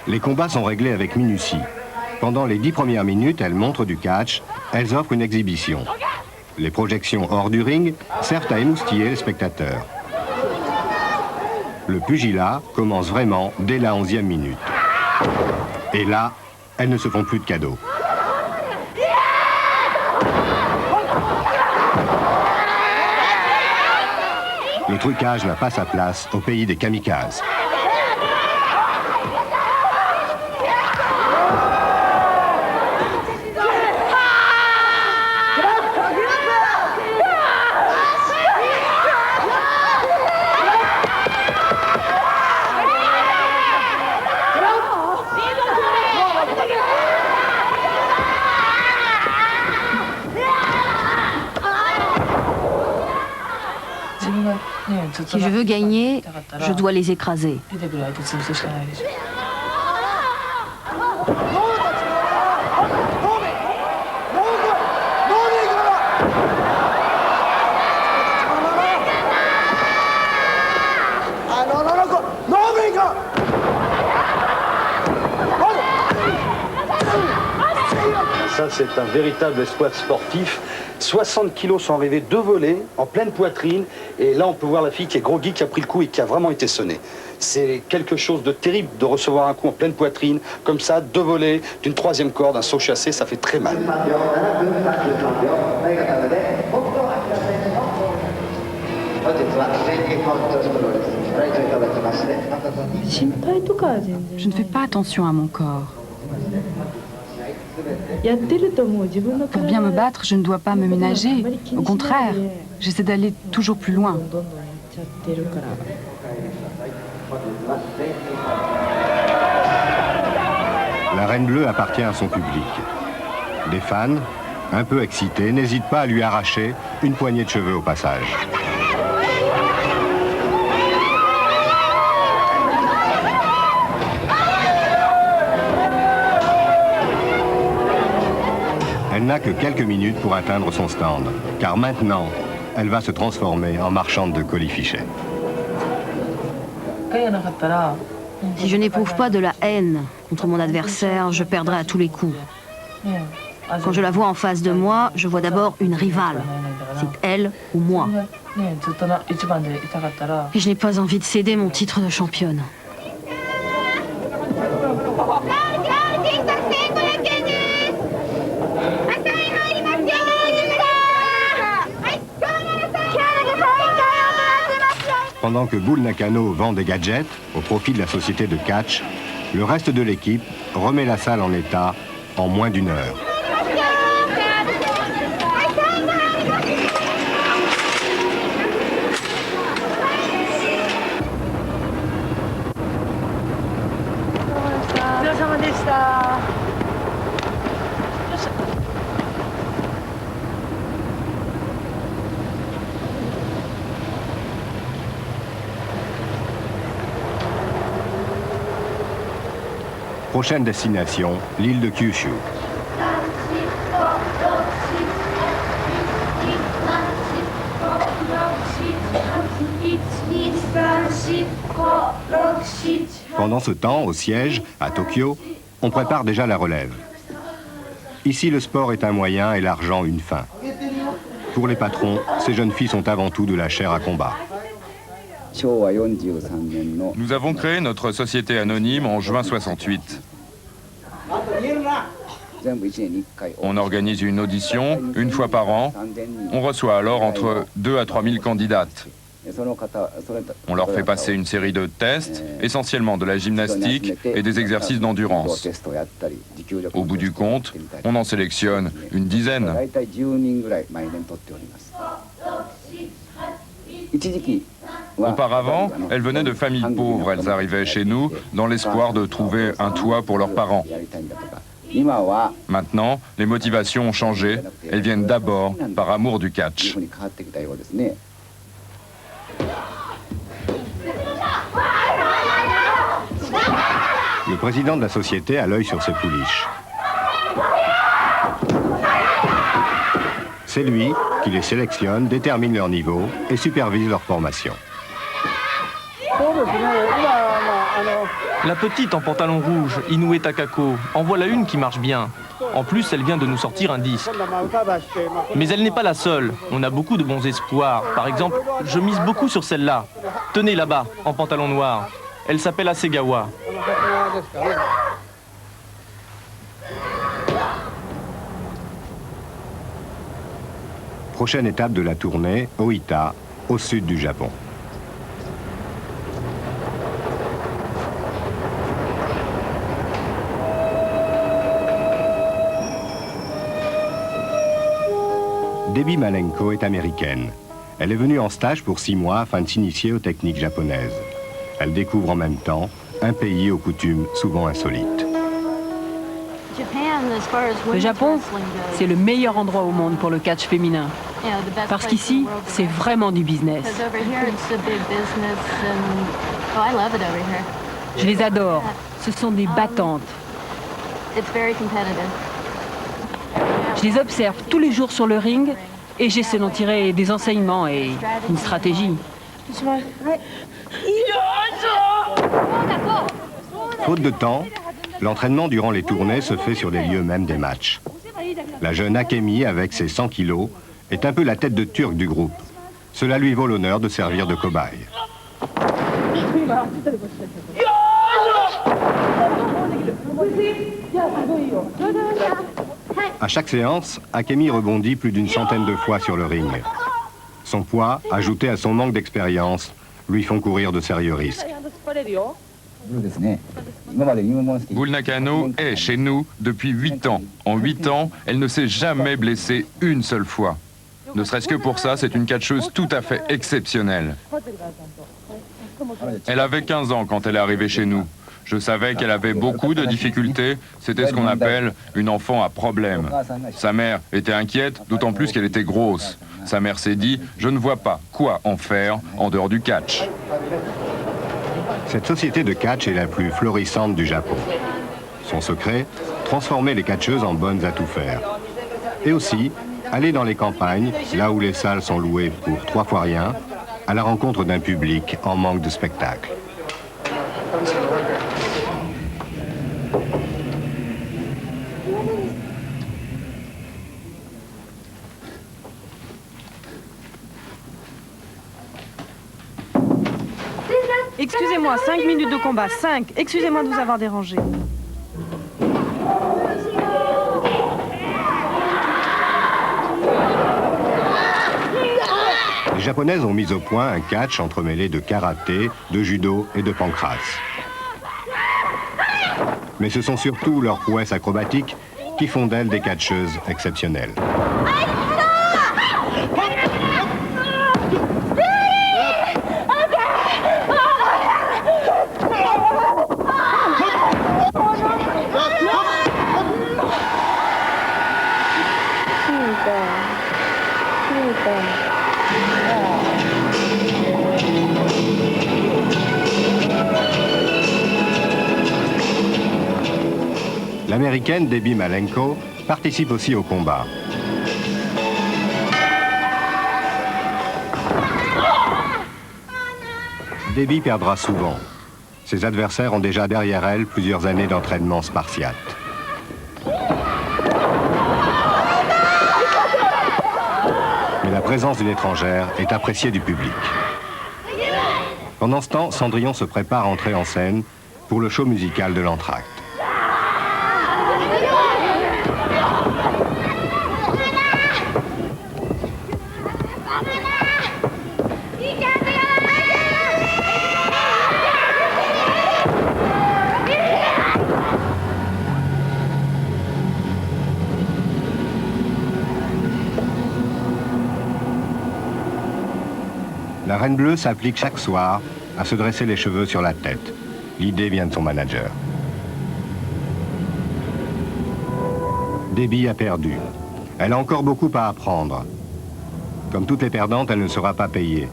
Les combats sont réglés avec minutie. Pendant les 10 premières minutes, elles montrent du catch, elles offrent une exhibition. Les projections hors du ring servent à émoustiller les spectateurs. Le pugilat commence vraiment dès la 11e minute. Et là, elles ne se font plus de cadeaux. Le trucage n'a pas sa place au pays des kamikazes. Si je veux gagner, je dois les écraser. Ça, c'est un véritable exploit sportif. 60 kilos sont arrivés, 2 volets, en pleine poitrine. Et là, on peut voir la fille qui est groggy, qui a pris le coup et qui a vraiment été sonnée. C'est quelque chose de terrible de recevoir un coup en pleine poitrine, comme ça, 2 volets, d'une 3e corde, un saut chassé, ça fait très mal. Je ne fais pas attention à mon corps. Pour bien me battre, je ne dois pas me ménager. Au contraire, j'essaie d'aller toujours plus loin. La Reine Bleue appartient à son public. Des fans, un peu excités, n'hésitent pas à lui arracher une poignée de cheveux au passage. Elle n'a que quelques minutes pour atteindre son stand, car maintenant, elle va se transformer en marchande de colifichets. Si je n'éprouve pas de la haine contre mon adversaire, je perdrai à tous les coups. Quand je la vois en face de moi, je vois d'abord une rivale. C'est elle ou moi. Et je n'ai pas envie de céder mon titre de championne. Pendant que Bull Nakano vend des gadgets au profit de la société de catch, le reste de l'équipe remet la salle en état en moins d'1 heure. Prochaine destination, l'île de Kyushu. Pendant ce temps, au siège, à Tokyo, on prépare déjà la relève. Ici, le sport est un moyen et l'argent une fin. Pour les patrons, ces jeunes filles sont avant tout de la chair à combat. Nous avons créé notre société anonyme en juin 68. On organise une audition 1 fois par an. On reçoit alors entre 2 à 3 000 candidates. On leur fait passer une série de tests, essentiellement de la gymnastique et des exercices d'endurance. Au bout du compte, on en sélectionne une dizaine. Auparavant, elles venaient de familles pauvres. Elles arrivaient chez nous dans l'espoir de trouver un toit pour leurs parents. Maintenant, les motivations ont changé. Elles viennent d'abord par amour du catch. Le président de la société a l'œil sur ses pouliches. C'est lui qui les sélectionne, détermine leur niveau et supervise leur formation. La petite en pantalon rouge, Inoue Takako, en voilà une qui marche bien. En plus, elle vient de nous sortir un disque. Mais elle n'est pas la seule. On a beaucoup de bons espoirs. Par exemple, je mise beaucoup sur celle-là. Tenez là-bas, en pantalon noir. Elle s'appelle Asegawa. Prochaine étape de la tournée, Oita, au sud du Japon. Debbie Malenko est américaine. Elle est venue en stage pour 6 mois afin de s'initier aux techniques japonaises. Elle découvre en même temps un pays aux coutumes souvent insolites. Le Japon, c'est le meilleur endroit au monde pour le catch féminin. Parce qu'ici, c'est vraiment du business. Je les adore. Ce sont des battantes. Je les observe tous les jours sur le ring et j'essaie d'en tirer des enseignements et une stratégie. Faute de temps, l'entraînement durant les tournées se fait sur les lieux mêmes des matchs. La jeune Akemi, avec ses 100 kilos, est un peu la tête de turc du groupe. Cela lui vaut l'honneur de servir de cobaye. À chaque séance, Akemi rebondit plus d'une centaine de fois sur le ring. Son poids, ajouté à son manque d'expérience, lui font courir de sérieux risques. Bull Nakano est chez nous depuis 8 ans. En 8 ans, elle ne s'est jamais blessée une seule fois. Ne serait-ce que pour ça, c'est une catcheuse tout à fait exceptionnelle. Elle avait 15 ans quand elle est arrivée chez nous. Je savais qu'elle avait beaucoup de difficultés. C'était ce qu'on appelle une enfant à problème. Sa mère était inquiète, d'autant plus qu'elle était grosse. Sa mère s'est dit, je ne vois pas quoi en faire en dehors du catch. Cette société de catch est la plus florissante du Japon. Son secret, transformer les catcheuses en bonnes à tout faire. Et aussi, aller dans les campagnes, là où les salles sont louées pour 3 fois rien, à la rencontre d'un public en manque de spectacle. Excusez-moi, 5 minutes de combat, 5. Excusez-moi de vous avoir dérangé. Les Japonaises ont mis au point un catch entremêlé de karaté, de judo et de pancrace. Mais ce sont surtout leurs prouesses acrobatiques qui font d'elles des catcheuses exceptionnelles. L'américaine Debbie Malenko participe aussi au combat. Debbie perdra souvent. Ses adversaires ont déjà derrière elle plusieurs années d'entraînement spartiate. Mais la présence d'une étrangère est appréciée du public. Pendant ce temps, Cendrillon se prépare à entrer en scène pour le show musical de l'entracte. La Reine Bleue s'applique chaque soir à se dresser les cheveux sur la tête. L'idée vient de son manager. Debbie a perdu. Elle a encore beaucoup à apprendre. Comme toutes les perdantes, elle ne sera pas payée.